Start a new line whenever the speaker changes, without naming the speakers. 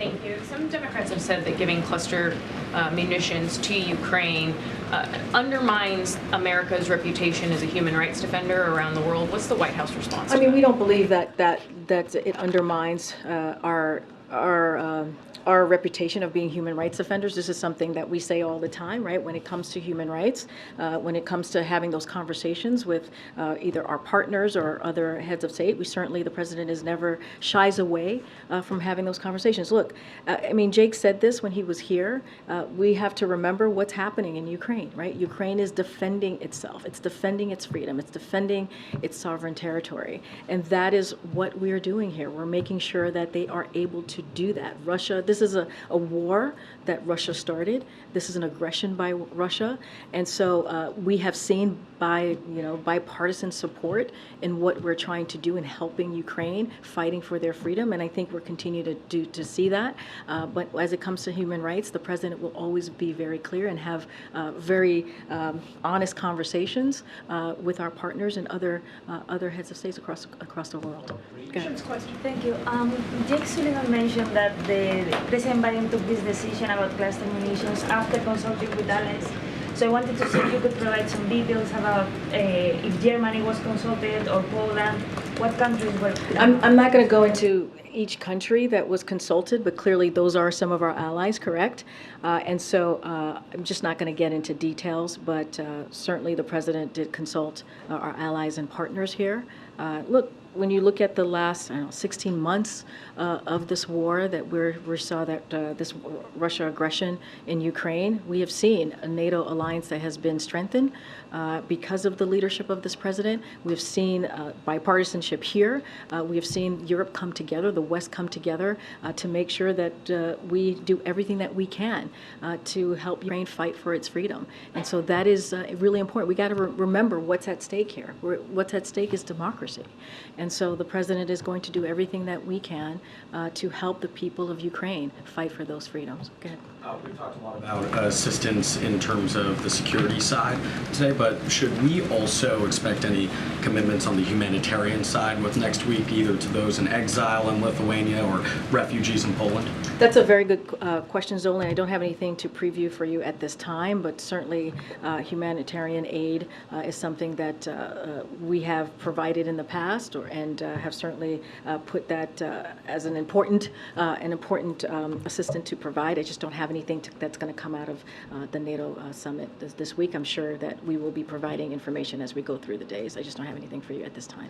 Thank you. Some Democrats have said that giving cluster munitions to Ukraine undermines America's reputation as a human rights defender around the world. What's the White House response?
I mean, we don't believe that it undermines our reputation of being human rights defenders. This is something that we say all the time, right? When it comes to human rights, when it comes to having those conversations with either our partners or other heads of state, the president is never shies away from having those conversations. Look, I mean, Jake said this when he was here. We have to remember what's happening in Ukraine, right? Ukraine is defending itself. It's defending its freedom. It's defending its sovereign territory. And that is what we are doing here. We're making sure that they are able to do that. This is a war that Russia started. This is an aggression by Russia. And so we have seen bipartisan support in what we're trying to do in helping Ukraine, fighting for their freedom. And I think we're continuing to see that. But as it comes to human rights, the president will always be very clear and have very honest conversations with our partners and other heads of states across the world.
Thank you. Jake Sullivan mentioned that President Biden took this decision about cluster munitions after consulting with allies. So I wanted to see if you could provide some details about if Germany was consulted or Poland, what countries were.
I'm not going to go into each country that was consulted, but clearly those are some of our allies, correct? And so I'm just not going to get into details, but certainly the president did consult our allies and partners here. Look, when you look at the last 16 months of this war that we saw that this Russia aggression in Ukraine, we have seen a NATO alliance that has been strengthened because of the leadership of this president. We've seen bipartisanship here. We have seen Europe come together, the West come together to make sure that we do everything that we can to help Ukraine fight for its freedom. And so that is really important. We got to remember what's at stake here. What's at stake is democracy. And so the president is going to do everything that we can to help the people of Ukraine fight for those freedoms. Go ahead.
We've talked a lot about assistance in terms of the security side today, but should we also expect any commitments on the humanitarian side with next week, either to those in exile in Lithuania or refugees in Poland?
That's a very good question, Zolan. I don't have anything to preview for you at this time, but certainly humanitarian aid is something that we have provided in the past and have certainly put that as an important assistant to provide. I just don't have anything that's going to come out of the NATO summit this week. I'm sure that we will be providing information as we go through the days. I just don't have anything for you at this time.